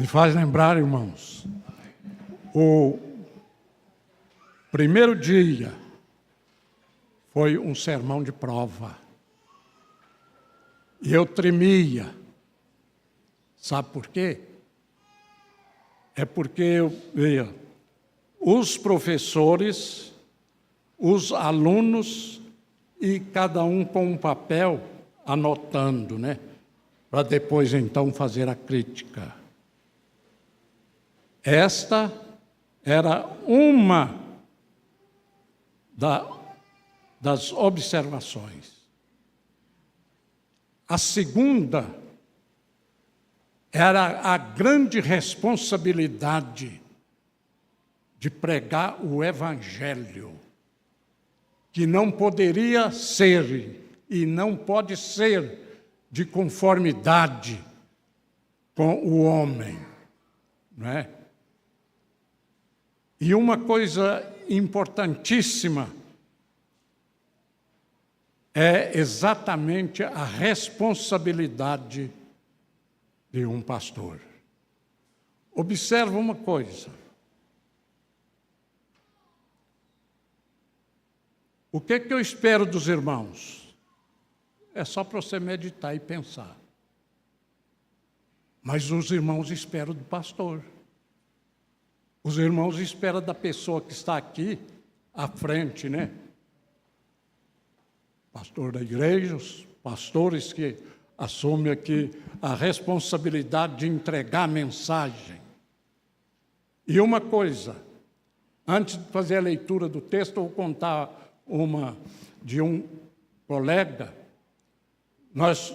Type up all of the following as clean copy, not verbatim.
Me faz lembrar, irmãos, o primeiro dia foi um sermão de prova. E eu tremia. Sabe por quê? É porque eu via os professores, os alunos e cada um com um papel anotando, né? Para depois então fazer a crítica. Esta era uma das observações. A segunda era a grande responsabilidade de pregar o Evangelho, que não poderia ser e não pode ser de conformidade com o homem, não é? E uma coisa importantíssima é exatamente a responsabilidade de um pastor. Observa uma coisa. O que eu espero dos irmãos? É só para você meditar e pensar. Mas os irmãos esperam do pastor. Os irmãos esperam da pessoa que está aqui à frente, né? Pastor da igreja, os pastores que assumem aqui a responsabilidade de entregar a mensagem. E uma coisa, antes de fazer a leitura do texto, eu vou contar uma de um colega. Nós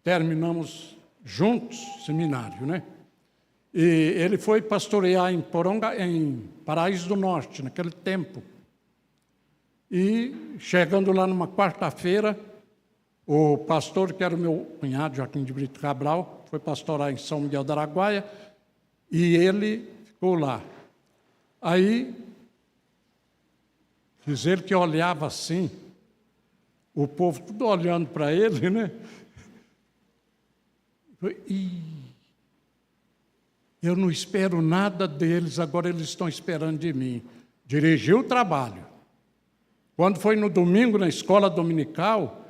terminamos juntos o seminário, né? E ele foi pastorear em Paraíso do Norte, naquele tempo. E, chegando lá numa quarta-feira, o pastor, que era o meu cunhado, Joaquim de Brito Cabral, foi pastorar em São Miguel do Araguaia, e ele ficou lá. Aí, diz ele que olhava assim, o povo tudo olhando para ele, né? Eu não espero nada deles, agora eles estão esperando de mim. Dirigi o trabalho. Quando foi no domingo, na escola dominical,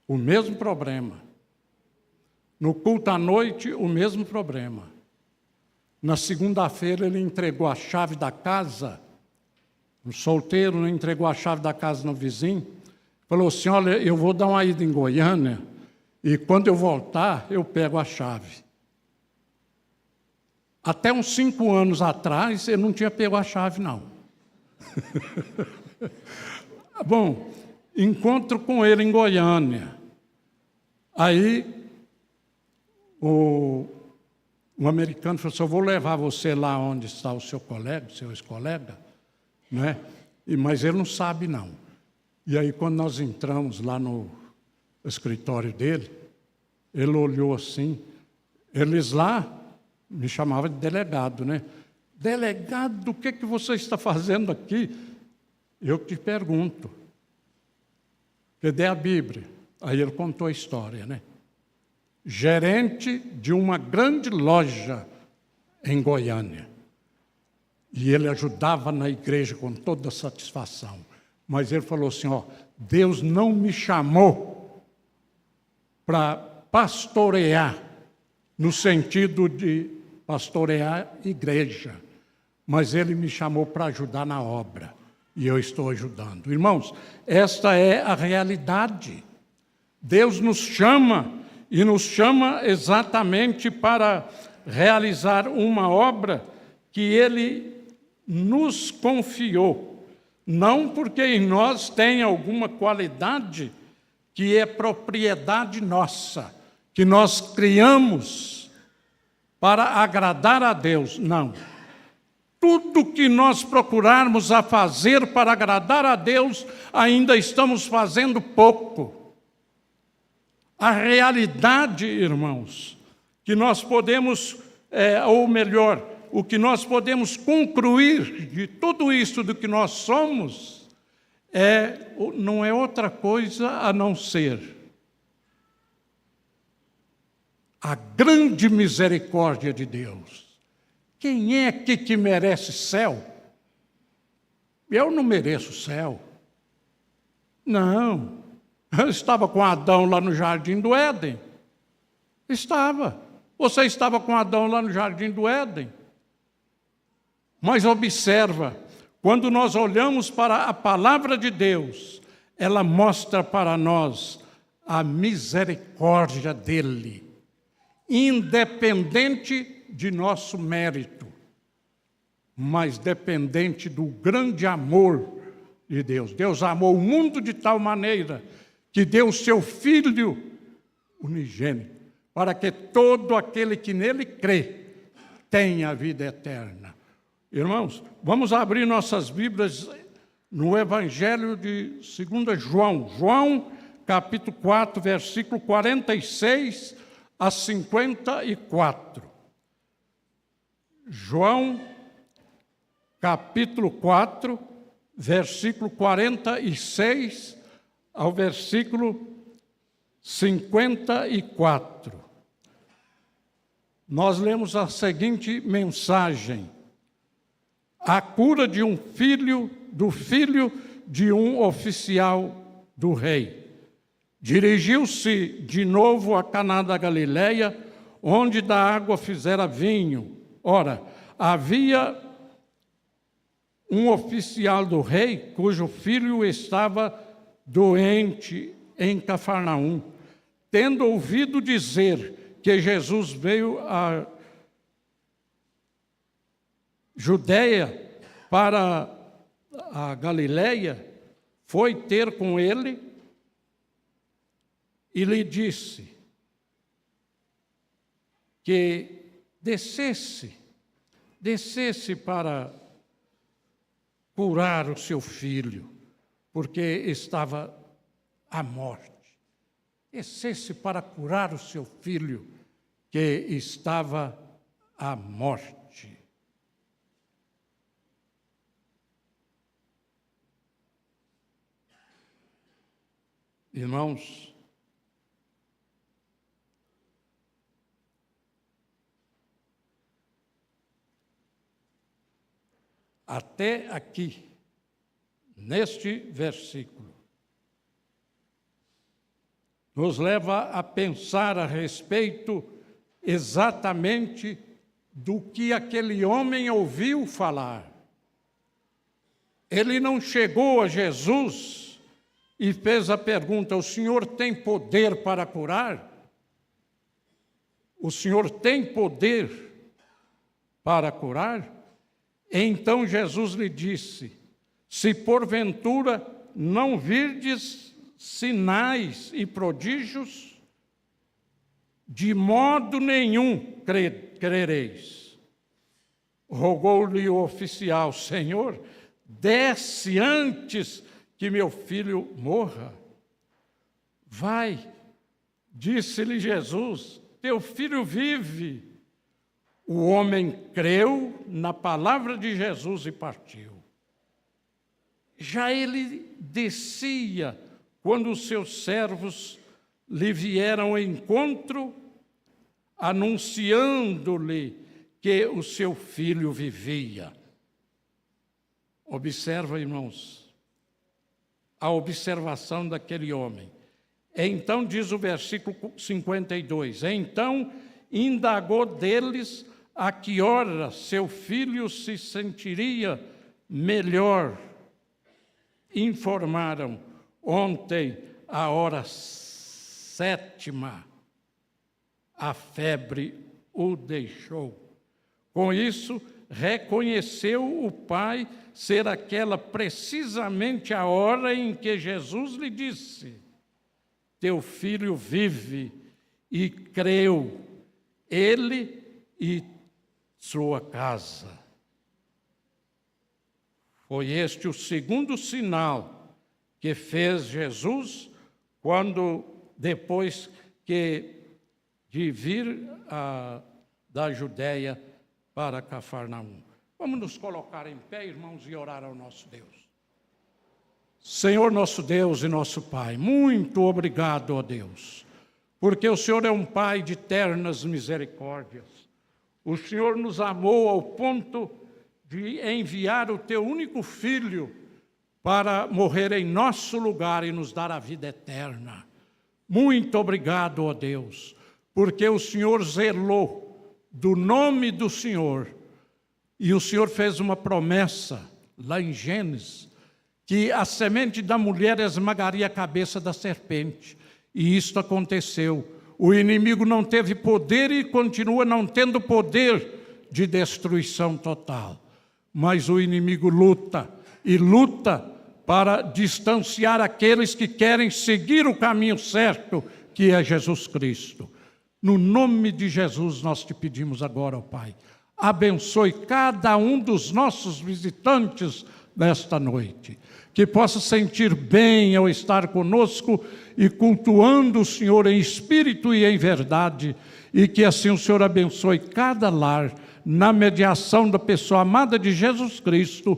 o mesmo problema. No culto à noite, o mesmo problema. Na segunda-feira, ele entregou a chave da casa, um solteiro, né, entregou a chave da casa no vizinho, falou assim, olha, eu vou dar uma ida em Goiânia, e quando eu voltar, eu pego a chave. Até uns 5 anos atrás, ele não tinha pego a chave, não. Bom, encontro com ele em Goiânia. Aí, um americano falou assim, eu vou levar você lá onde está o seu colega, seu ex-colega, né? Mas ele não sabe, não. E aí, quando nós entramos lá no escritório dele, ele olhou assim, eles lá me chamavam de delegado, né? Delegado, o que você está fazendo aqui? Eu te pergunto. Cadê a Bíblia? Aí ele contou a história, né? Gerente de uma grande loja em Goiânia. E ele ajudava na igreja com toda satisfação. Mas ele falou assim, ó, Deus não me chamou para pastorear, no sentido de pastorear igreja, mas Ele me chamou para ajudar na obra, e eu estou ajudando. Irmãos, esta é a realidade. Deus nos chama, e nos chama exatamente para realizar uma obra que Ele nos confiou, não porque em nós tem alguma qualidade que é propriedade nossa, que nós criamos para agradar a Deus, não. Tudo que nós procurarmos a fazer para agradar a Deus, ainda estamos fazendo pouco. A realidade, irmãos, que nós podemos, ou melhor, o que nós podemos concluir de tudo isso do que nós somos, não é outra coisa a não ser a grande misericórdia de Deus. Quem é que merece céu? Eu não mereço céu. Não. Eu estava com Adão lá no Jardim do Éden. Estava. Você estava com Adão lá no Jardim do Éden. Mas observa, quando nós olhamos para a palavra de Deus, ela mostra para nós a misericórdia dele, independente de nosso mérito, mas dependente do grande amor de Deus. Deus amou o mundo de tal maneira que deu o seu Filho unigênito, para que todo aquele que nele crê tenha a vida eterna. Irmãos, vamos abrir nossas Bíblias no Evangelho de 2 João. João, capítulo 4, versículo 46 a 54. João, capítulo 4, versículo 46 ao versículo 54. Nós lemos a seguinte mensagem: a cura de do filho de um oficial do rei. Dirigiu-se de novo a Caná da Galileia, onde da água fizera vinho. Ora, havia um oficial do rei, cujo filho estava doente em Cafarnaum. Tendo ouvido dizer que Jesus veio a Judeia para a Galileia, foi ter com ele e lhe disse que descesse para curar o seu filho, porque estava à morte. Descesse para curar o seu filho, que estava à morte. Irmãos, até aqui, neste versículo, nos leva a pensar a respeito exatamente do que aquele homem ouviu falar. Ele não chegou a Jesus e fez a pergunta: o Senhor tem poder para curar? O Senhor tem poder para curar? Então Jesus lhe disse: se porventura não virdes sinais e prodígios, de modo nenhum crereis. Rogou-lhe o oficial: Senhor, desce antes que meu filho morra. Vai, disse-lhe Jesus, teu filho vive. O homem creu na palavra de Jesus e partiu. Já ele descia quando os seus servos lhe vieram ao encontro, anunciando-lhe que o seu filho vivia. Observa, irmãos, a observação daquele homem. Então, diz o versículo 52, então indagou deles a que hora seu filho se sentiria melhor. Informaram: ontem, à hora 7ª, a febre o deixou. Com isso, reconheceu o pai ser aquela precisamente a hora em que Jesus lhe disse: teu filho vive, e creu ele e sua casa. Foi este o segundo sinal que fez Jesus quando, depois de vir da Judéia para Cafarnaum. Vamos nos colocar em pé, irmãos, e orar ao nosso Deus. Senhor nosso Deus e nosso Pai, muito obrigado, ó Deus, porque o Senhor é um Pai de ternas misericórdias. O Senhor nos amou ao ponto de enviar o Teu único Filho para morrer em nosso lugar e nos dar a vida eterna. Muito obrigado, ó Deus, porque o Senhor zelou do nome do Senhor, e o Senhor fez uma promessa lá em Gênesis, que a semente da mulher esmagaria a cabeça da serpente, e isto aconteceu. O inimigo não teve poder e continua não tendo poder de destruição total, mas o inimigo luta, e luta para distanciar aqueles que querem seguir o caminho certo, que é Jesus Cristo. No nome de Jesus nós te pedimos agora, ó Pai, abençoe cada um dos nossos visitantes nesta noite, que possa sentir bem ao estar conosco e cultuando o Senhor em espírito e em verdade, e que assim o Senhor abençoe cada lar na mediação da pessoa amada de Jesus Cristo,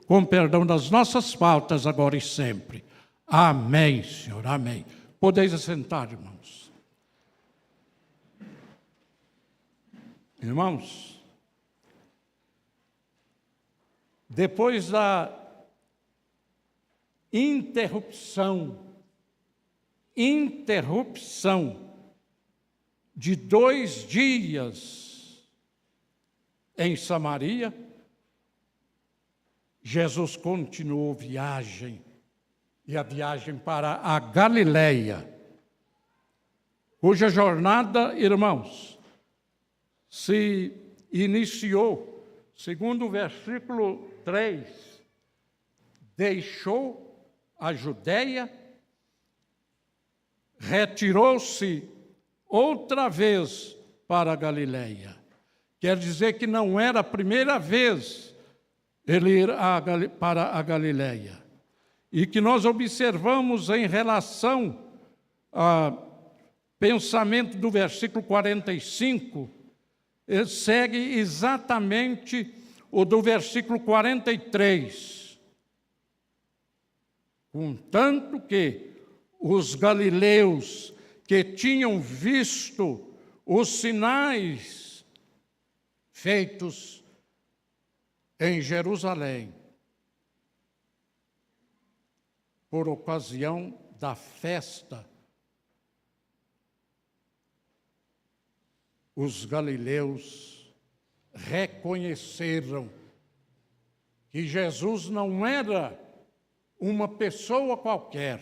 com perdão das nossas faltas agora e sempre. Amém, Senhor, amém. Podeis assentar, irmãos. Irmãos, depois da interrupção de 2 dias em Samaria, Jesus continuou viagem, e a viagem para a Galileia, cuja jornada, irmãos, se iniciou, segundo o versículo 3, deixou a Judéia, retirou-se outra vez para a Galileia. Quer dizer que não era a primeira vez ele ir para a Galileia. E que nós observamos em relação ao pensamento do versículo 45, ele segue exatamente o do versículo 43. Contanto que os galileus que tinham visto os sinais feitos em Jerusalém, por ocasião da festa, os galileus reconheceram que Jesus não era uma pessoa qualquer.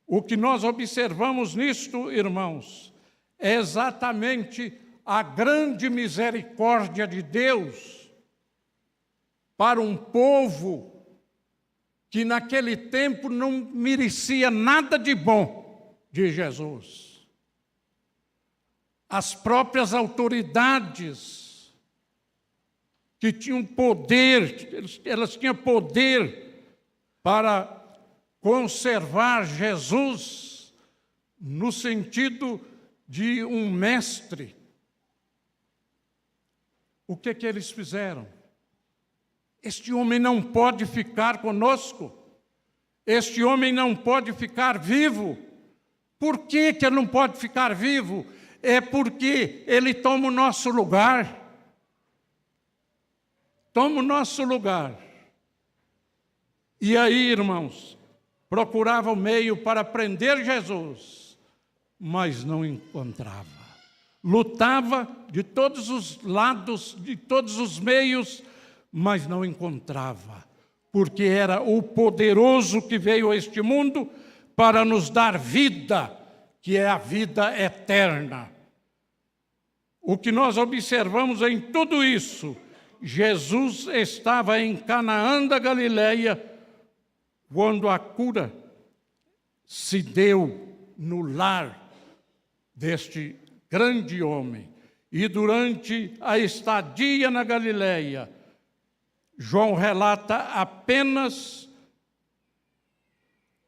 O que nós observamos nisto, irmãos, é exatamente a grande misericórdia de Deus para um povo que naquele tempo não merecia nada de bom de Jesus. As próprias autoridades que tinham poder, elas tinham poder para conservar Jesus no sentido de um mestre. O que eles fizeram? Este homem não pode ficar conosco. Este homem não pode ficar vivo. Por que ele não pode ficar vivo? É porque ele toma o nosso lugar. Toma o nosso lugar. E aí, irmãos, procurava o meio para prender Jesus, mas não encontrava. Lutava de todos os lados, de todos os meios, mas não encontrava, porque era o poderoso que veio a este mundo para nos dar vida, que é a vida eterna. O que nós observamos em tudo isso, Jesus estava em Canaã da Galileia, quando a cura se deu no lar deste grande homem. E durante a estadia na Galileia, João relata apenas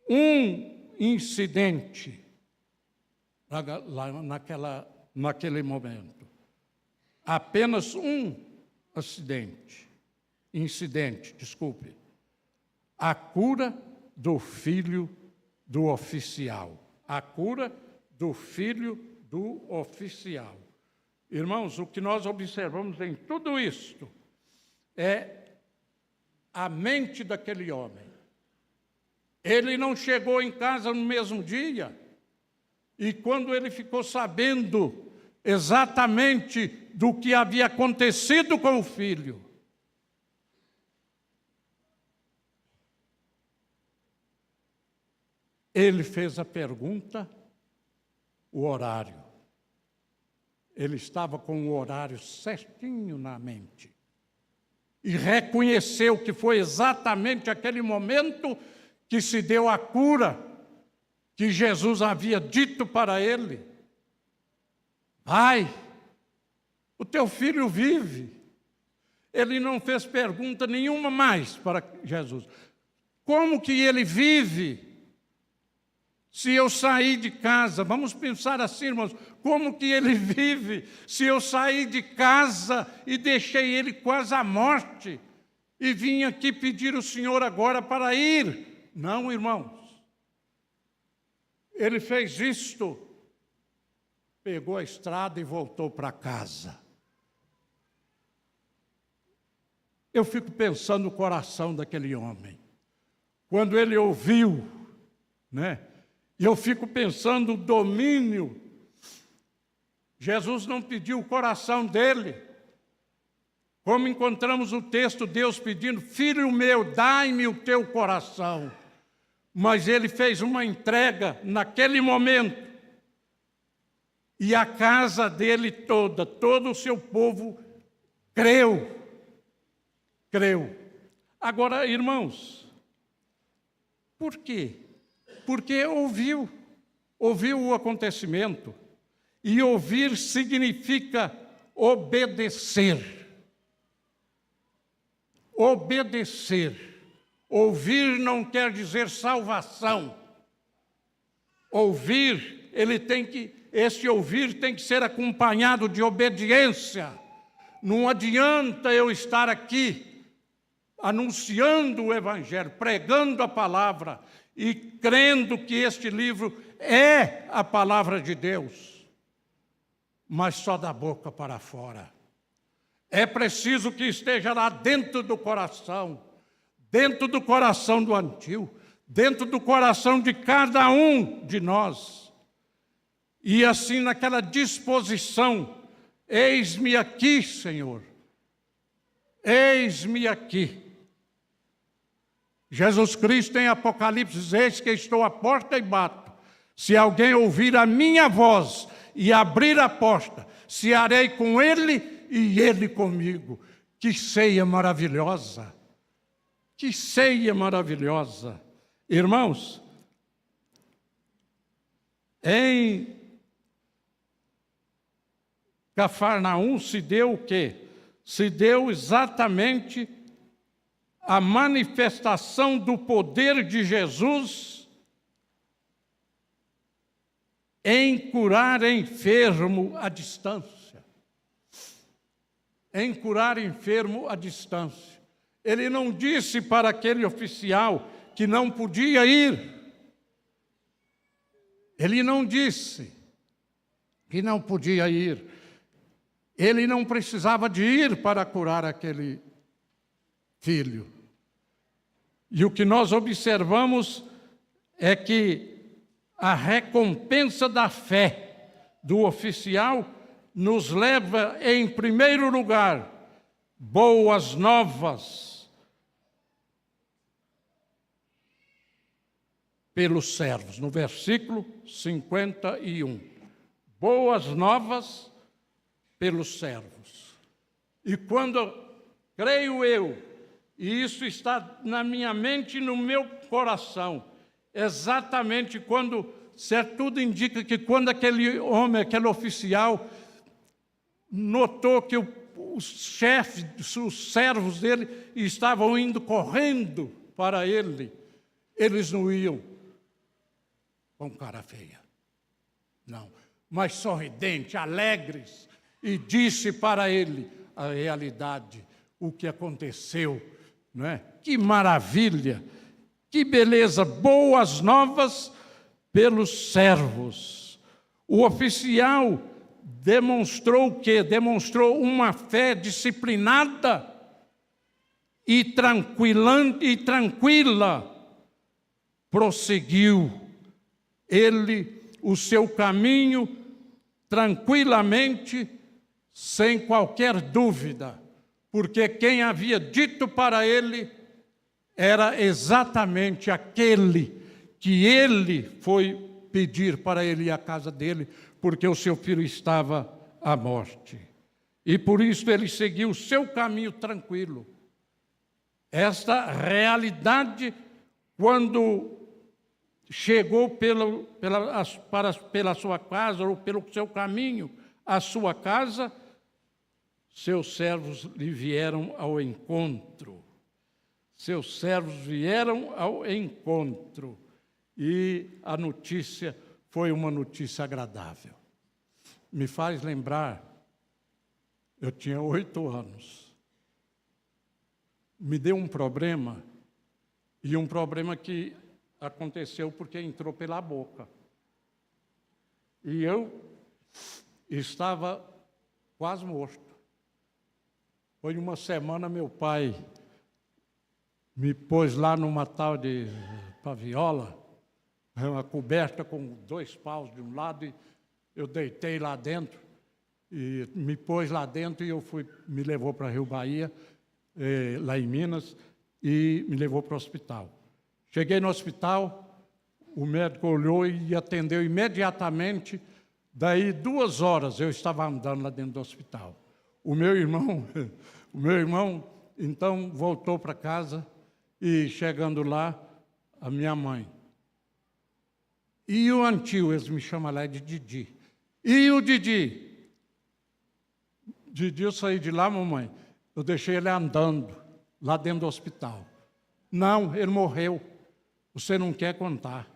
um incidente naquele momento. Apenas um incidente, desculpe. A cura do filho do oficial. A cura do filho do oficial. Irmãos, o que nós observamos em tudo isto é a mente daquele homem. Ele não chegou em casa no mesmo dia, e quando ele ficou sabendo exatamente do que havia acontecido com o filho, ele fez a pergunta, o horário. Ele estava com o horário certinho na mente. E reconheceu que foi exatamente aquele momento que se deu a cura que Jesus havia dito para ele. Vai, o teu filho vive. Ele não fez pergunta nenhuma mais para Jesus. Como que ele vive? Se eu sair de casa, vamos pensar assim, irmãos, como que ele vive se eu sair de casa e deixei ele quase à morte e vim aqui pedir o Senhor agora para ir? Não, irmãos. Ele fez isto, pegou a estrada e voltou para casa. Eu fico pensando no coração daquele homem. Quando ele ouviu, né? E eu fico pensando o domínio. Jesus não pediu o coração dele. Como encontramos o texto, Deus pedindo, filho meu, dai-me o teu coração. Mas ele fez uma entrega naquele momento. E a casa dele toda, todo o seu povo, creu. Creu. Agora, irmãos, por quê? Porque ouviu o acontecimento. E ouvir significa obedecer. Obedecer. Ouvir não quer dizer salvação. Ouvir, esse ouvir tem que ser acompanhado de obediência. Não adianta eu estar aqui anunciando o Evangelho, pregando a palavra e crendo que este livro é a palavra de Deus, mas só da boca para fora. É preciso que esteja lá dentro do coração do Antio, dentro do coração de cada um de nós. E assim, naquela disposição, eis-me aqui, Senhor, eis-me aqui. Jesus Cristo em Apocalipse diz, eis que estou à porta e bato. Se alguém ouvir a minha voz e abrir a porta, cearei com ele e ele comigo. Que ceia maravilhosa! Que ceia maravilhosa! Irmãos, em Cafarnaum se deu o quê? Se deu exatamente a manifestação do poder de Jesus em curar enfermo à distância. Em curar enfermo à distância. Ele não disse para aquele oficial que não podia ir. Ele não disse que não podia ir. Ele não precisava de ir para curar aquele filho. E o que nós observamos é que a recompensa da fé do oficial nos leva, em primeiro lugar, boas novas pelos servos. No versículo 51. Boas novas pelos servos. E quando, creio eu, e isso está na minha mente e no meu coração, exatamente quando, tudo indica que quando aquele homem, aquele oficial, notou que os chefes, os servos dele estavam indo correndo para ele, eles não iam com cara feia, não, mas sorridente, alegres, e disse para ele a realidade, o que aconteceu, não é? Que maravilha, que beleza, boas novas pelos servos. O oficial demonstrou o quê? Demonstrou uma fé disciplinada e tranquila. Prosseguiu ele o seu caminho tranquilamente, sem qualquer dúvida, porque quem havia dito para ele era exatamente aquele que ele foi pedir para ele ir à casa dele, porque o seu filho estava à morte. E por isso ele seguiu o seu caminho tranquilo. Esta realidade, quando chegou pela sua casa, ou pelo seu caminho à sua casa, seus servos lhe vieram ao encontro. Seus servos vieram ao encontro. E a notícia foi uma notícia agradável. Me faz lembrar, eu tinha 8 anos. Me deu um problema, e um problema que aconteceu porque entrou pela boca. E eu estava quase morto. Foi uma semana, meu pai me pôs lá numa tal de paviola, uma coberta com 2 paus de um lado, e eu deitei lá dentro, e me pôs lá dentro, e me levou para Rio Bahia, lá em Minas, e me levou para o hospital. Cheguei no hospital, o médico olhou e atendeu imediatamente. Daí 2 horas eu estava andando lá dentro do hospital. O meu irmão, então voltou para casa, e chegando lá, a minha mãe. E o Antio, eles me chamam lá de Didi. E o Didi? Didi, eu saí de lá, mamãe, eu deixei ele andando lá dentro do hospital. Não, ele morreu. Você não quer contar.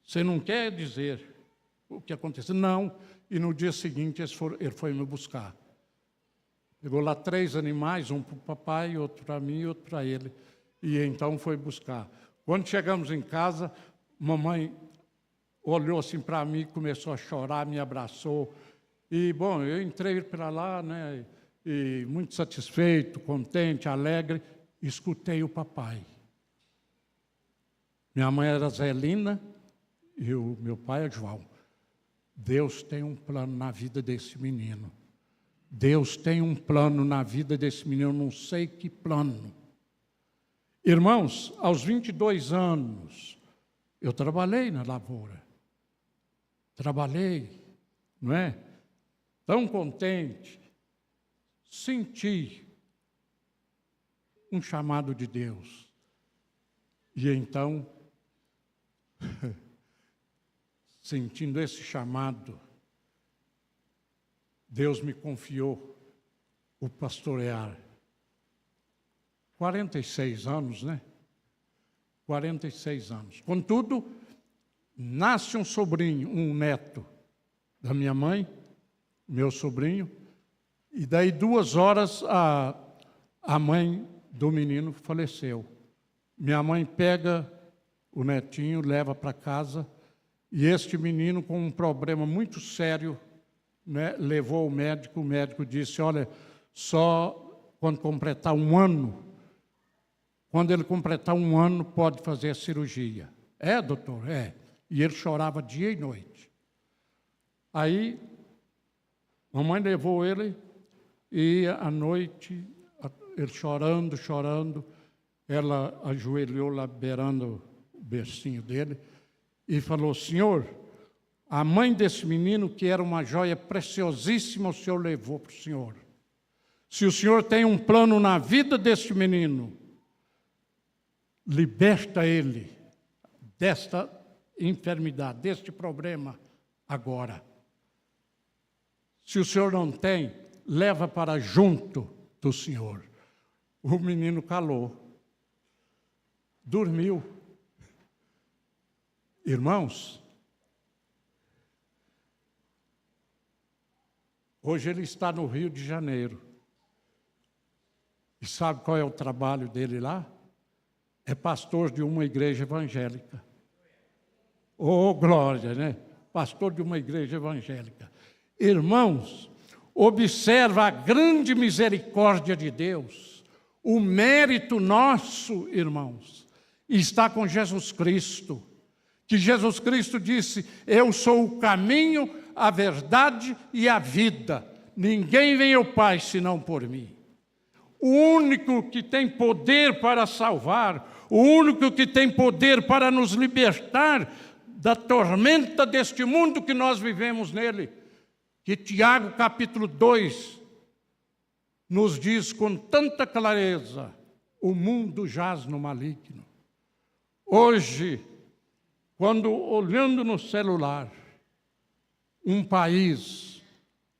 Você não quer dizer o que aconteceu. Não. E no dia seguinte ele foi me buscar. Pegou lá 3 animais, um para o papai, outro para mim e outro para ele. E então foi buscar. Quando chegamos em casa, mamãe olhou assim para mim, começou a chorar, me abraçou. E, bom, eu entrei para lá, né, e muito satisfeito, contente, alegre, escutei o papai. Minha mãe era Zelina e o meu pai é João. Deus tem um plano na vida desse menino. Deus tem um plano na vida desse menino, eu não sei que plano. Irmãos, aos 22 anos, eu trabalhei na lavoura. Trabalhei, não é? Tão contente. Senti um chamado de Deus. E então, sentindo esse chamado, Deus me confiou o pastorear. 46 anos, né? 46 anos. Contudo, nasce um sobrinho, um neto da minha mãe, meu sobrinho, e daí 2 horas a mãe do menino faleceu. Minha mãe pega o netinho, leva para casa, e este menino, com um problema muito sério, né, levou o médico disse, olha, só quando completar 1 ano, quando ele completar 1 ano, pode fazer a cirurgia. É, doutor? É. E ele chorava dia e noite. Aí, mamãe levou ele, e à noite, ele chorando, ela ajoelhou lá beirando o bercinho dele, e falou, Senhor, a mãe desse menino, que era uma joia preciosíssima, o Senhor levou para o Senhor. Se o Senhor tem um plano na vida desse menino, liberta ele desta enfermidade, deste problema agora. Se o Senhor não tem, leva para junto do Senhor. O menino calou, dormiu. Irmãos, hoje ele está no Rio de Janeiro. E sabe qual é o trabalho dele lá? É pastor de uma igreja evangélica. Oh, glória, né? pastor de uma igreja evangélica. Irmãos, observa a grande misericórdia de Deus. O mérito nosso, irmãos, está com Jesus Cristo. Que Jesus Cristo disse: eu sou o caminho, a verdade e a vida. Ninguém vem ao Pai senão por mim. O único que tem poder para salvar, o único que tem poder para nos libertar da tormenta deste mundo que nós vivemos nele, que Tiago capítulo 2 nos diz com tanta clareza: o mundo jaz no maligno. Hoje, quando olhando no celular, um país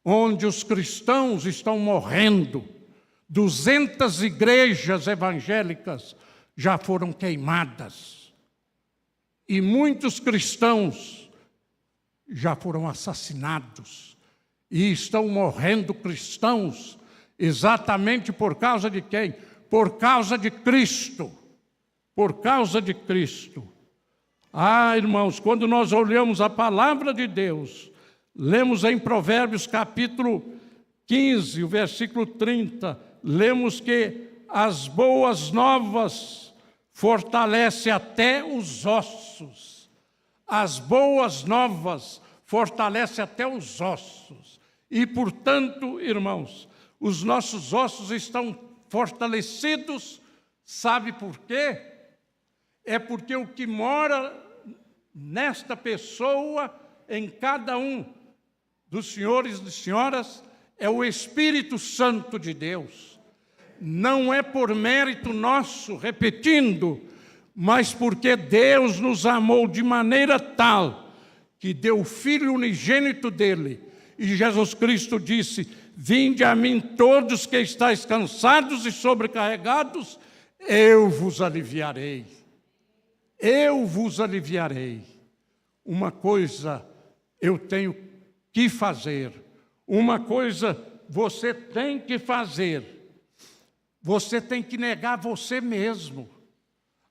onde os cristãos estão morrendo, 200 igrejas evangélicas já foram queimadas e muitos cristãos já foram assassinados e estão morrendo cristãos exatamente por causa de quem? Por causa de Cristo. Por causa de Cristo. Ah, irmãos, quando nós olhamos a palavra de Deus, lemos em Provérbios capítulo 15, o versículo 30, lemos que as boas novas fortalecem até os ossos. As boas novas fortalecem até os ossos. E, portanto, irmãos, os nossos ossos estão fortalecidos, sabe por quê? É porque o que mora nesta pessoa, em cada um dos senhores e senhoras, é o Espírito Santo de Deus. Não é por mérito nosso, repetindo, mas porque Deus nos amou de maneira tal que deu o Filho unigênito dele. E Jesus Cristo disse: vinde a mim todos que estáis cansados e sobrecarregados, eu vos aliviarei. Eu vos aliviarei. Uma coisa eu tenho que fazer, uma coisa você tem que fazer. Você tem que negar você mesmo.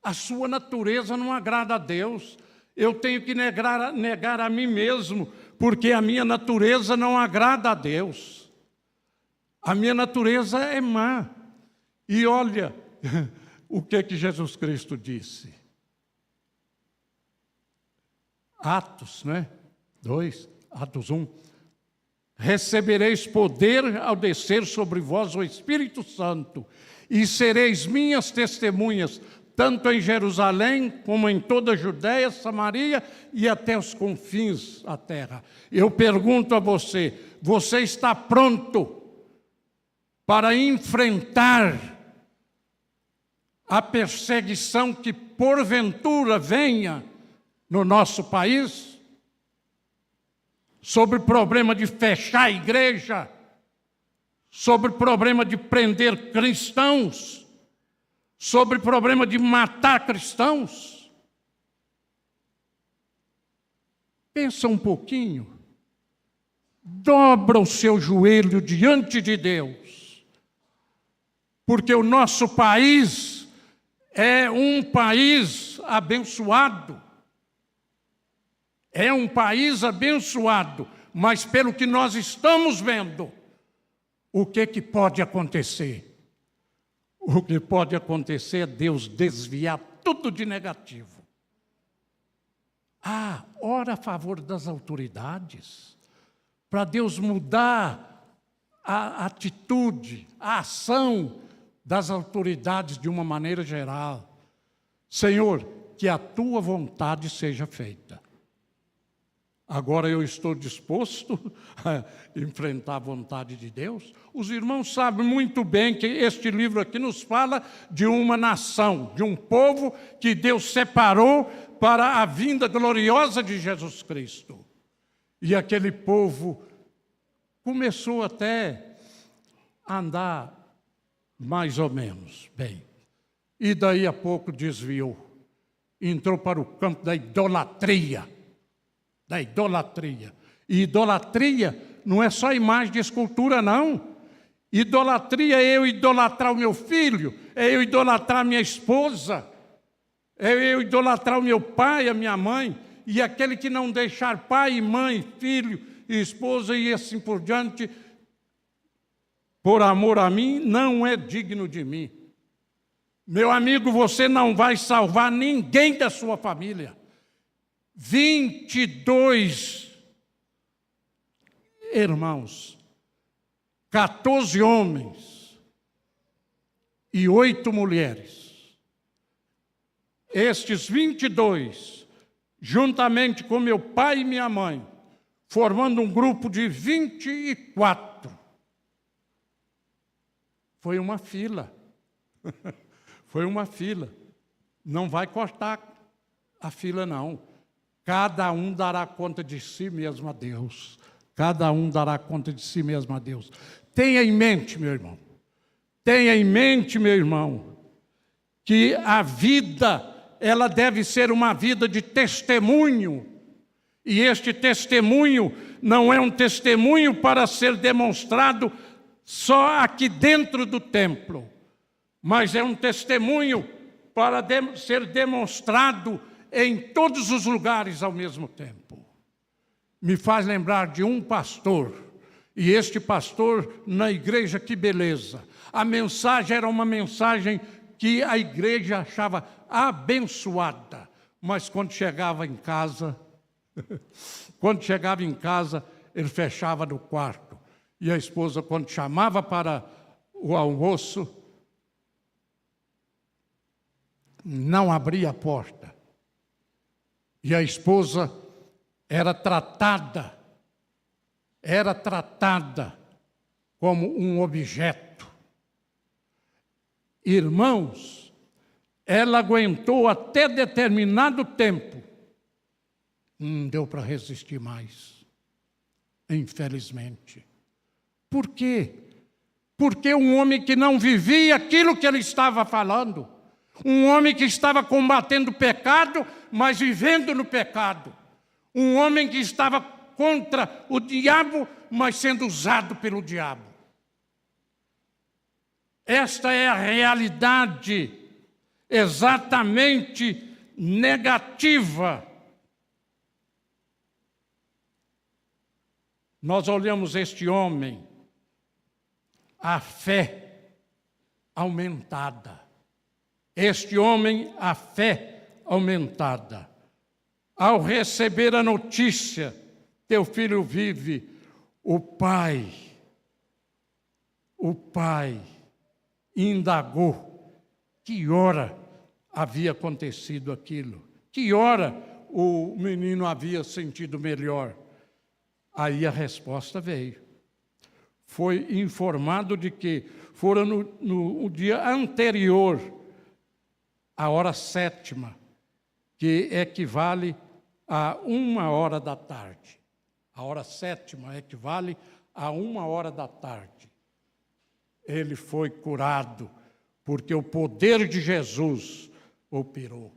A sua natureza não agrada a Deus. Eu tenho que negar a mim mesmo, porque a minha natureza não agrada a Deus. A minha natureza é má. E olha o que Jesus Cristo disse. Atos, né? 2, Atos 1. Recebereis poder ao descer sobre vós o Espírito Santo, e sereis minhas testemunhas, tanto em Jerusalém, como em toda a Judéia, Samaria e até os confins da terra. Eu pergunto a você, você está pronto para enfrentar a perseguição que porventura venha no nosso país? Sobre o problema de fechar a igreja, sobre o problema de prender cristãos, sobre o problema de matar cristãos. Pensa um pouquinho, dobra o seu joelho diante de Deus, porque o nosso país é um país abençoado. É um país abençoado, mas pelo que nós estamos vendo, o que pode acontecer? O que pode acontecer é Deus desviar tudo de negativo. Ora a favor das autoridades, para Deus mudar a atitude, a ação das autoridades de uma maneira geral. Senhor, que a tua vontade seja feita. Agora eu estou disposto a enfrentar a vontade de Deus. Os irmãos sabem muito bem que este livro aqui nos fala de uma nação, de um povo que Deus separou para a vinda gloriosa de Jesus Cristo. E aquele povo começou até a andar mais ou menos bem. E daí a pouco desviou. Entrou para o campo da idolatria. Da idolatria. E idolatria não é só imagem de escultura, não. Idolatria é eu idolatrar o meu filho, é eu idolatrar a minha esposa, é eu idolatrar o meu pai, a minha mãe. e aquele que não deixar pai, mãe, filho e esposa e assim por diante, por amor a mim, não é digno de mim. Meu amigo, você não vai salvar ninguém da sua família. 22 irmãos, 14 homens e 8 mulheres. Estes 22, juntamente com meu pai e minha mãe, formando um grupo de 24. Foi uma fila. Foi uma fila. Não vai cortar a fila, não. Cada um dará conta de si mesmo a Deus. Cada um dará conta de si mesmo a Deus. Tenha em mente, meu irmão. Tenha em mente, meu irmão, que a vida, ela deve ser uma vida de testemunho. E este testemunho não é um testemunho para ser demonstrado só aqui dentro do templo, mas é um testemunho para ser demonstrado em todos os lugares ao mesmo tempo. Me faz lembrar de um pastor, e este pastor na igreja, que beleza. A mensagem era uma mensagem que a igreja achava abençoada, mas quando chegava em casa, ele fechava no quarto. E a esposa, quando chamava para o almoço, não abria a porta. E a esposa era tratada como um objeto. Irmãos, ela aguentou até determinado tempo. Não deu para resistir mais, infelizmente. Por quê? Porque um homem que não vivia aquilo que ele estava falando, um homem que estava combatendo o pecado, mas vivendo no pecado, um homem que estava contra o diabo, mas sendo usado pelo diabo. Esta é a realidade exatamente negativa. Nós olhamos este homem, a fé aumentada. Este homem, a fé aumentada. Ao receber a notícia, teu filho vive, o pai indagou que hora havia acontecido aquilo, que hora o menino havia sentido melhor. Aí a resposta veio. Foi informado de que fora no dia anterior, a hora 7ª, que equivale a 1h da tarde. A hora 7ª equivale a 1h da tarde. Ele foi curado, porque o poder de Jesus operou.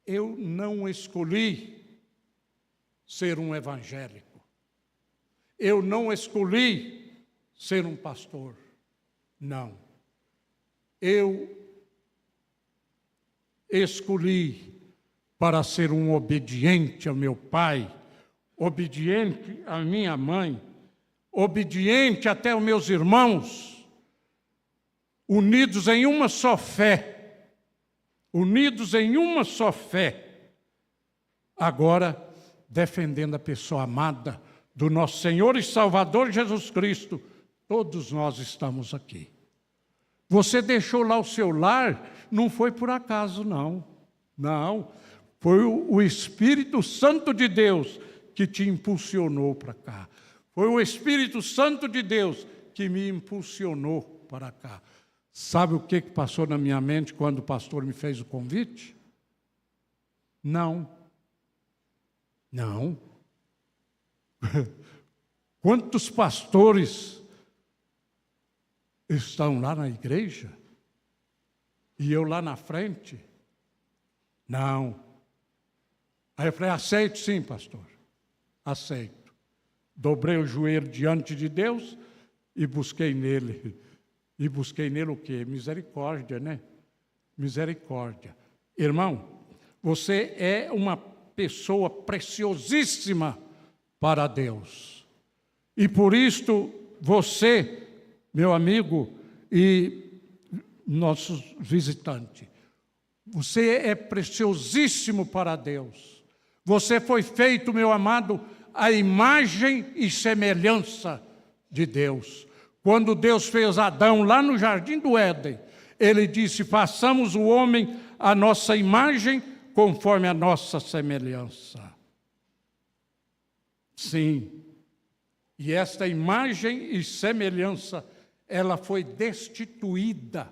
Eu não escolhi ser um evangélico. Eu não escolhi ser um pastor. Não. Eu escolhi para ser um obediente ao meu pai, obediente à minha mãe, obediente até aos meus irmãos, unidos em uma só fé, agora defendendo a pessoa amada do nosso Senhor e Salvador Jesus Cristo. Todos nós estamos aqui. Você deixou lá o seu lar, não foi por acaso, não. Não, foi o Espírito Santo de Deus que te impulsionou para cá. Foi o Espírito Santo de Deus que me impulsionou para cá. Sabe o que passou na minha mente quando o pastor me fez o convite? Não. Quantos pastores estão lá na igreja? E eu lá na frente? Não. Aí eu falei, aceito sim, pastor. Aceito. Dobrei o joelho diante de Deus e busquei nele. E busquei nele o quê? Misericórdia, né? Misericórdia. Irmão, você é uma pessoa preciosíssima para Deus. E por isto, você, meu amigo e nosso visitante, você é preciosíssimo para Deus. Você foi feito, meu amado, à imagem e semelhança de Deus. Quando Deus fez Adão lá no Jardim do Éden, Ele disse: façamos o homem à nossa imagem, conforme a nossa semelhança. Sim, e esta imagem e semelhança, ela foi destituída.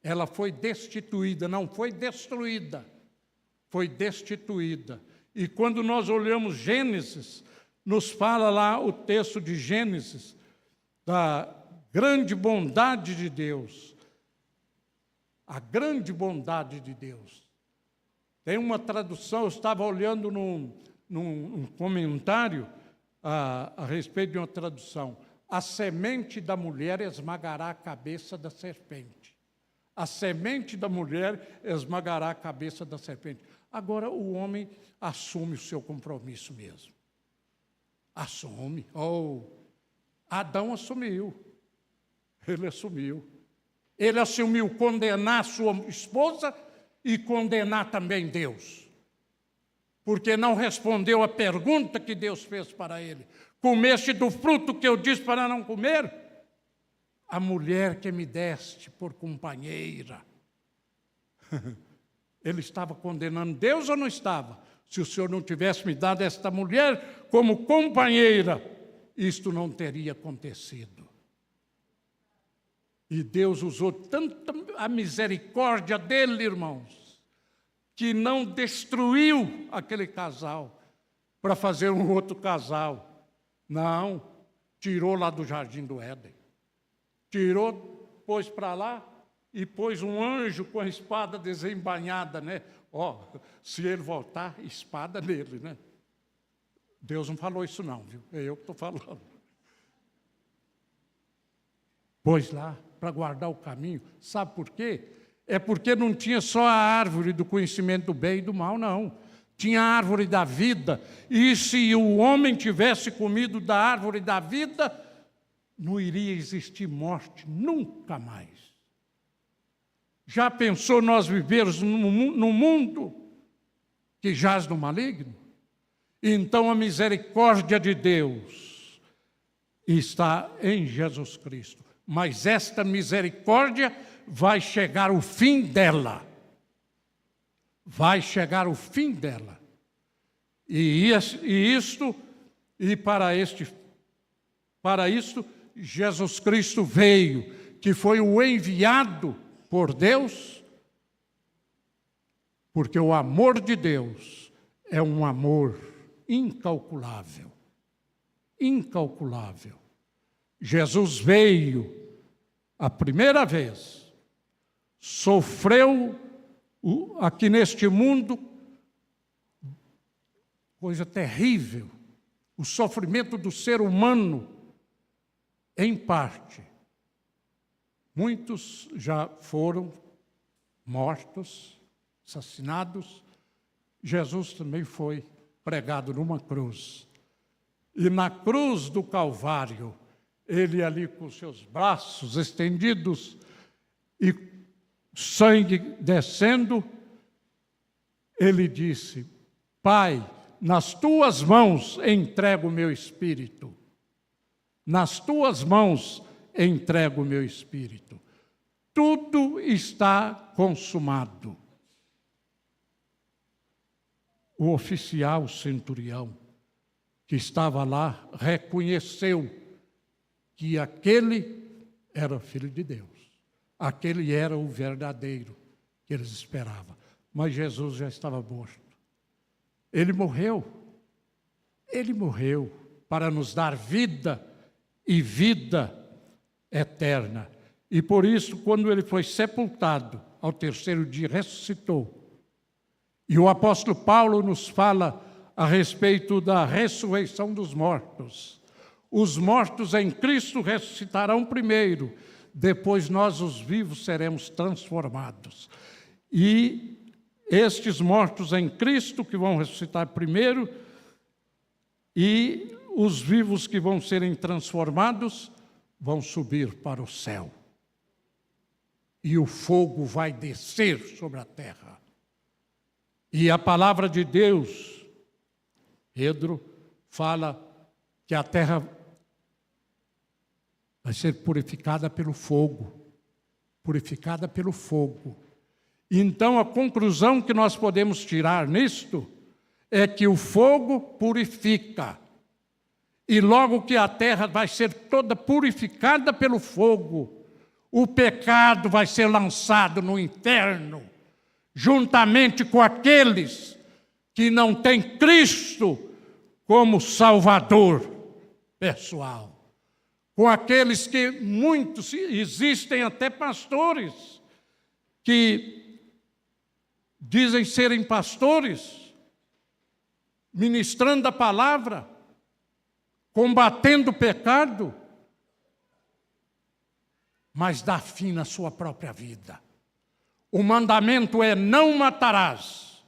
Ela foi destituída, não foi destruída, foi destituída. E quando nós olhamos Gênesis, nos fala lá o texto de Gênesis, da grande bondade de Deus. A grande bondade de Deus. Tem uma tradução, eu estava olhando num comentário a respeito de uma tradução. A semente da mulher esmagará a cabeça da serpente. A semente da mulher esmagará a cabeça da serpente. Agora o homem assume o seu compromisso mesmo. Assume. Adão assumiu. Ele assumiu. Ele assumiu condenar sua esposa e condenar também Deus. Porque não respondeu a pergunta que Deus fez para ele. Comeste do fruto que eu disse para não comer? A mulher que me deste por companheira. Ele estava condenando Deus ou não estava? Se o Senhor não tivesse me dado esta mulher como companheira, isto não teria acontecido. E Deus usou tanta a misericórdia dele, irmãos, que não destruiu aquele casal para fazer um outro casal. Não, tirou lá do Jardim do Éden. Tirou, pôs para lá e pôs um anjo com a espada desembainhada, né? Se ele voltar, espada nele, né? Deus não falou isso não, viu? É eu que estou falando. Pôs lá para guardar o caminho. Sabe por quê? É porque não tinha só a árvore do conhecimento do bem e do mal, não. Tinha a árvore da vida. E se o homem tivesse comido da árvore da vida, não iria existir morte nunca mais. Já pensou nós vivermos num mundo que jaz no maligno? Então a misericórdia de Deus está em Jesus Cristo. Mas esta misericórdia vai chegar o fim dela. Vai chegar o fim dela. E para isto, Jesus Cristo veio, que foi o enviado por Deus, porque o amor de Deus é um amor incalculável. Incalculável. Jesus veio a primeira vez, sofreu aqui neste mundo coisa terrível, o sofrimento do ser humano, em parte. Muitos já foram mortos, assassinados. Jesus também foi pregado numa cruz. E na cruz do Calvário, ele ali com seus braços estendidos e sangue descendo, ele disse: Pai, nas tuas mãos entrego o meu espírito. Nas tuas mãos entrego o meu espírito. Tudo está consumado. O oficial centurião que estava lá reconheceu que aquele era filho de Deus. Aquele era o verdadeiro que eles esperavam. Mas Jesus já estava morto. Ele morreu para nos dar vida e vida eterna. E por isso, quando ele foi sepultado, ao terceiro dia ressuscitou. E o apóstolo Paulo nos fala a respeito da ressurreição dos mortos. Os mortos em Cristo ressuscitarão primeiro, depois nós, os vivos, seremos transformados. E estes mortos em Cristo, que vão ressuscitar primeiro, e os vivos que vão serem transformados, vão subir para o céu. E o fogo vai descer sobre a terra. E a palavra de Deus, Pedro, fala que a terra vai ser purificada pelo fogo. Purificada pelo fogo. Então, a conclusão que nós podemos tirar nisto é que o fogo purifica. E logo que a terra vai ser toda purificada pelo fogo, o pecado vai ser lançado no inferno, juntamente com aqueles que não têm Cristo como Salvador pessoal. Com aqueles que muitos, existem até pastores, que dizem serem pastores, ministrando a palavra, combatendo o pecado, mas dá fim na sua própria vida. O mandamento é: não matarás.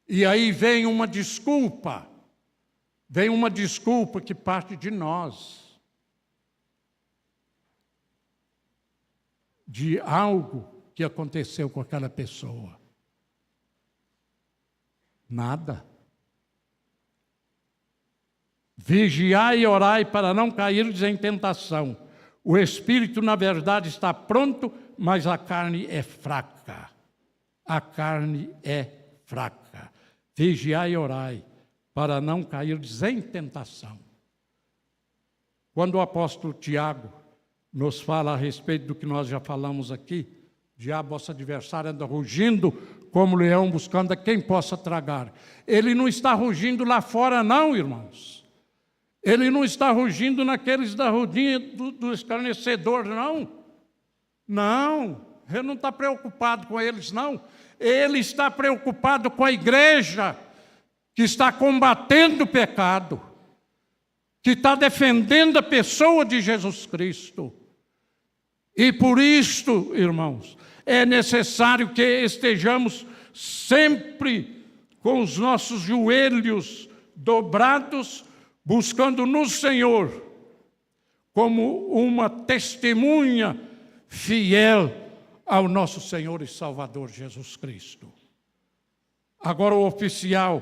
E aí vem uma desculpa que parte de nós, de algo que aconteceu com aquela pessoa. Nada. Vigiai e orai para não cairdes em tentação. O espírito, na verdade, está pronto, mas a carne é fraca. A carne é fraca. Vigiai e orai para não cairdes em tentação. Quando o apóstolo Tiago nos fala a respeito do que nós já falamos aqui, o diabo, vosso adversário, anda rugindo como leão, buscando a quem possa tragar. Ele não está rugindo lá fora, não, irmãos. Ele não está rugindo naqueles da rodinha do escarnecedor, não. Não, ele não está preocupado com eles, não. Ele está preocupado com a igreja que está combatendo o pecado, que está defendendo a pessoa de Jesus Cristo. E por isto, irmãos, é necessário que estejamos sempre com os nossos joelhos dobrados, buscando no Senhor como uma testemunha fiel ao nosso Senhor e Salvador Jesus Cristo. Agora o oficial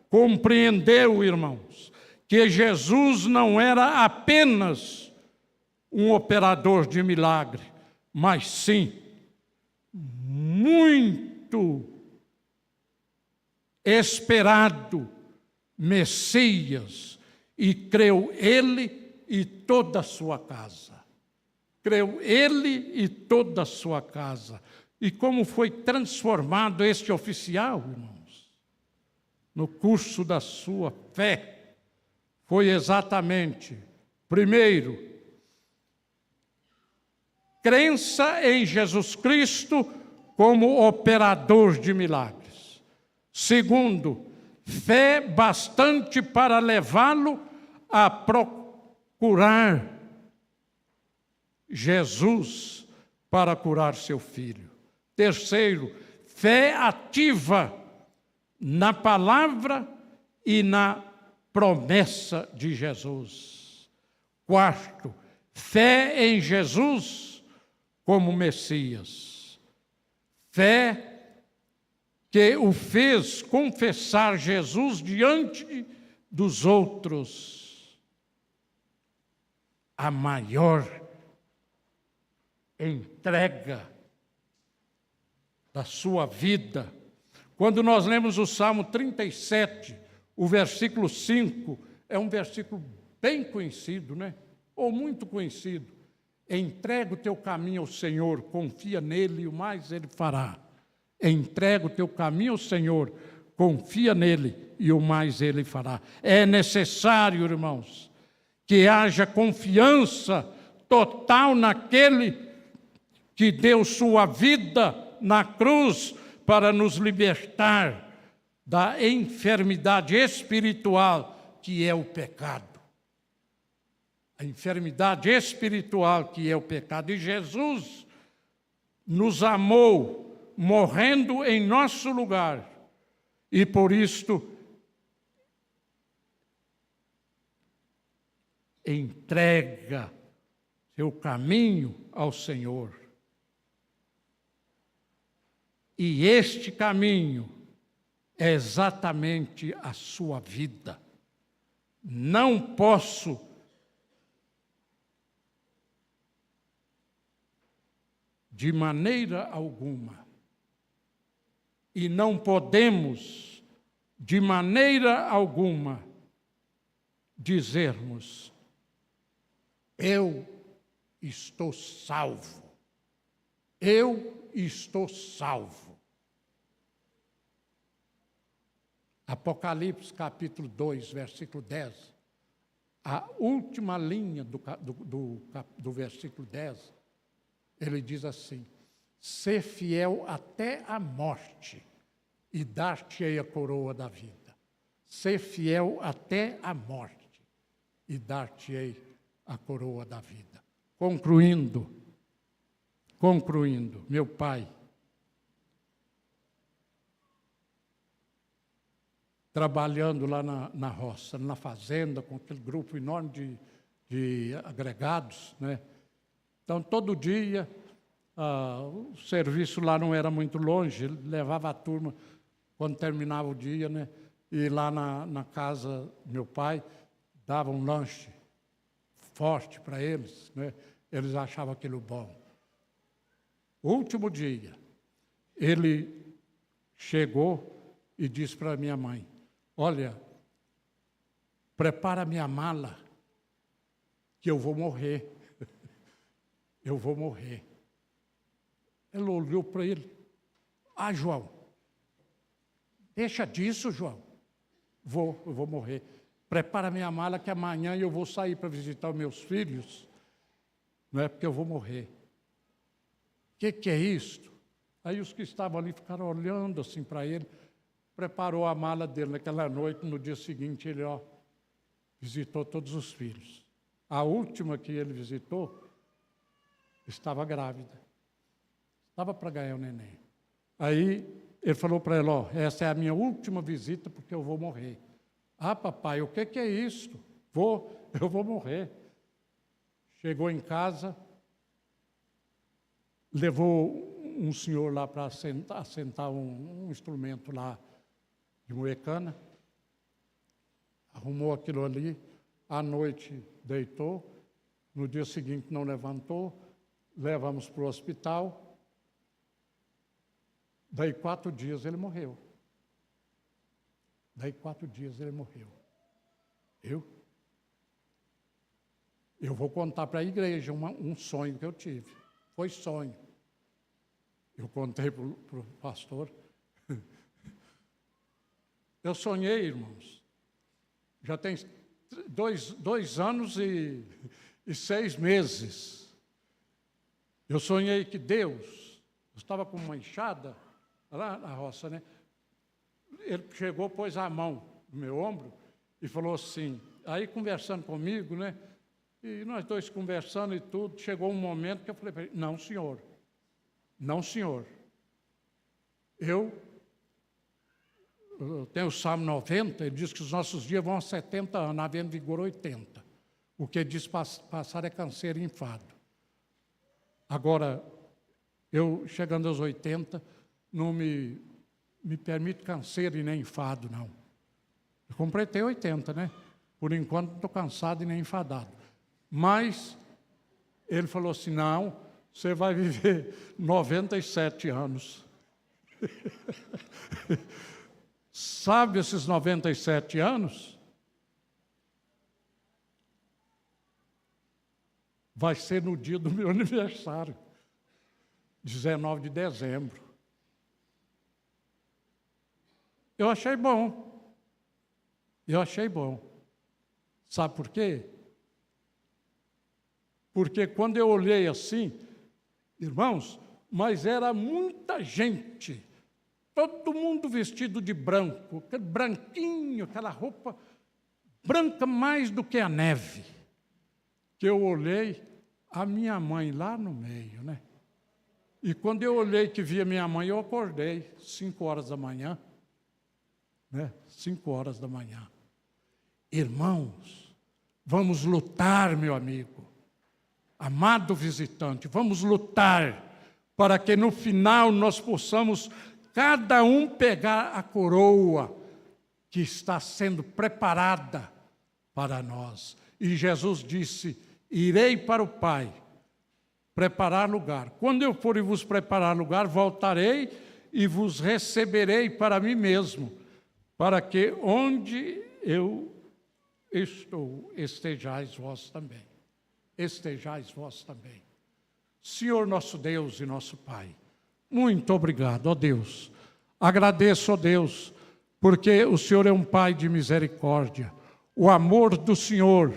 compreendeu, irmãos, que Jesus não era apenas um operador de milagre, mas sim muito esperado Messias, e creu ele e toda a sua casa. Creu ele e toda a sua casa. E como foi transformado este oficial, irmãos, no curso da sua fé, foi exatamente, primeiro, crença em Jesus Cristo como operador de milagres. Segundo, fé bastante para levá-lo a procurar Jesus para curar seu filho. Terceiro, fé ativa na palavra e na promessa de Jesus. Quarto, fé em Jesus como Messias. Fé que o fez confessar Jesus diante dos outros. A maior entrega da sua vida. Quando nós lemos o Salmo 37, o versículo 5, é um versículo bem conhecido, né? Ou muito conhecido. Entrega o teu caminho ao Senhor, confia nele e o mais ele fará. Entrega o teu caminho ao Senhor, confia nele e o mais ele fará. É necessário, irmãos, que haja confiança total naquele que deu sua vida na cruz para nos libertar da enfermidade espiritual que é o pecado. A enfermidade espiritual que é o pecado. E Jesus nos amou morrendo em nosso lugar. E por isto, entrega seu caminho ao Senhor. E este caminho é exatamente a sua vida. Não posso de maneira alguma, e não podemos de maneira alguma dizermos: eu estou salvo. Eu estou salvo. Apocalipse capítulo 2, versículo 10. A última linha do versículo 10, ele diz assim: ser fiel até a morte e dar-te-ei a coroa da vida. Ser fiel até a morte e dar-te-ei a coroa da vida. Concluindo, meu pai, trabalhando lá na roça, na fazenda, com aquele grupo enorme de agregados, né? Então, todo dia, o serviço lá não era muito longe, ele levava a turma, quando terminava o dia, né? E lá na casa do meu pai, dava um lanche forte para eles, né? Eles achavam aquilo bom. O último dia, ele chegou e disse para minha mãe: olha, prepara minha mala, que eu vou morrer. Eu vou morrer. Ela olhou para ele: ah, João, deixa disso, João. Eu vou morrer. Prepara minha mala, que amanhã eu vou sair para visitar os meus filhos, não é porque eu vou morrer. O que é isto? Aí os que estavam ali ficaram olhando assim para ele. Preparou a mala dele naquela noite. No dia seguinte, ele visitou todos os filhos. A última que ele visitou estava grávida. Estava para ganhar o neném. Aí ele falou para ela: essa é a minha última visita, porque eu vou morrer. Ah, papai, o que é isto? Eu vou morrer. Chegou em casa, levou um senhor lá para assentar um instrumento lá de moer cana, arrumou aquilo ali, à noite deitou, no dia seguinte não levantou, levamos para o hospital, daí 4 dias ele morreu. Eu vou contar para a igreja um sonho que eu tive. Foi sonho. Eu contei para o pastor. Eu sonhei, irmãos. Já tem 2 anos e 6 meses. Eu sonhei que Deus, eu estava com uma enxada lá na roça, né? Ele chegou, pôs a mão no meu ombro e falou assim, aí conversando comigo, né? E nós dois conversando e tudo, chegou um momento que eu falei para ele: não, senhor. Eu tenho o Salmo 90, ele diz que os nossos dias vão a 70 anos, havendo vigor 80. O que diz passar é canseiro e enfado. Agora, eu, chegando aos 80, não me permite canseiro e nem enfado, não. Eu completei 80, né? Por enquanto, não estou cansado e nem enfadado. Mas, ele falou assim: não, você vai viver 97 anos. Sabe esses 97 anos? Vai ser no dia do meu aniversário, 19 de dezembro. Eu achei bom. Sabe por quê? Porque quando eu olhei assim, irmãos, mas era muita gente, todo mundo vestido de branco, aquele branquinho, aquela roupa branca mais do que a neve, que eu olhei a minha mãe lá no meio, né? E quando eu olhei que via minha mãe, eu acordei, 5 horas da manhã. 5 horas da manhã. Irmãos, vamos lutar, meu amigo. Amado visitante, vamos lutar para que no final nós possamos cada um pegar a coroa que está sendo preparada para nós. E Jesus disse: irei para o Pai preparar lugar. Quando eu for e vos preparar lugar, voltarei e vos receberei para mim mesmo, para que onde eu estou, estejais vós também. Estejais vós também. Senhor nosso Deus e nosso Pai, muito obrigado, ó Deus. Agradeço, ó Deus, porque o Senhor é um Pai de misericórdia. O amor do Senhor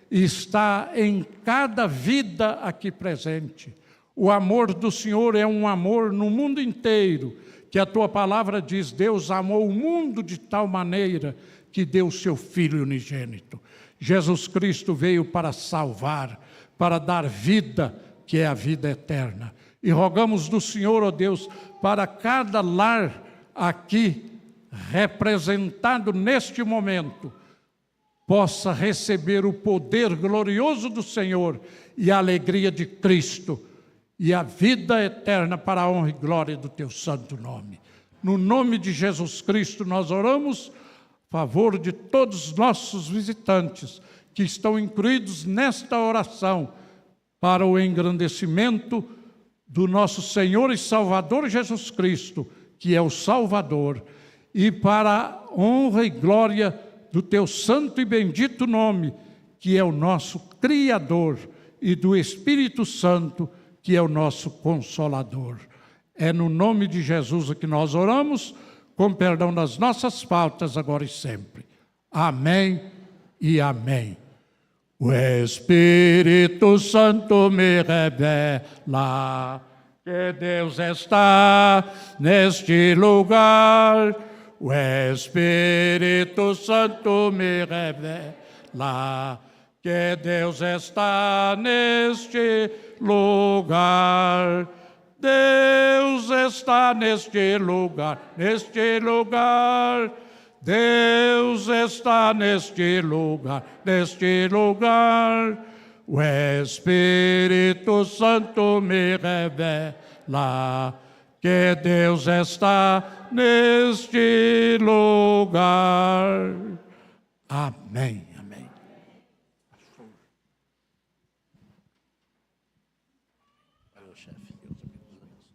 está em cada vida aqui presente. O amor do Senhor é um amor no mundo inteiro, que a Tua palavra diz: Deus amou o mundo de tal maneira que deu o Seu Filho unigênito. Jesus Cristo veio para salvar, para dar vida, que é a vida eterna. E rogamos do Senhor, ó Deus, para cada lar aqui representado neste momento, possa receber o poder glorioso do Senhor e a alegria de Cristo e a vida eterna para a honra e glória do Teu santo nome. No nome de Jesus Cristo nós oramos, a favor de todos os nossos visitantes que estão incluídos nesta oração, para o engrandecimento do nosso Senhor e Salvador Jesus Cristo, que é o Salvador, e para a honra e glória do Teu santo e bendito nome, que é o nosso Criador, e do Espírito Santo, que é o nosso Consolador. É no nome de Jesus que nós oramos, com perdão das nossas faltas, agora e sempre. Amém e amém. O Espírito Santo me revela que Deus está neste lugar. O Espírito Santo me revela que Deus está neste lugar. Deus está neste lugar, neste lugar. Deus está neste lugar, neste lugar. O Espírito Santo me revela que Deus está neste lugar. Amém.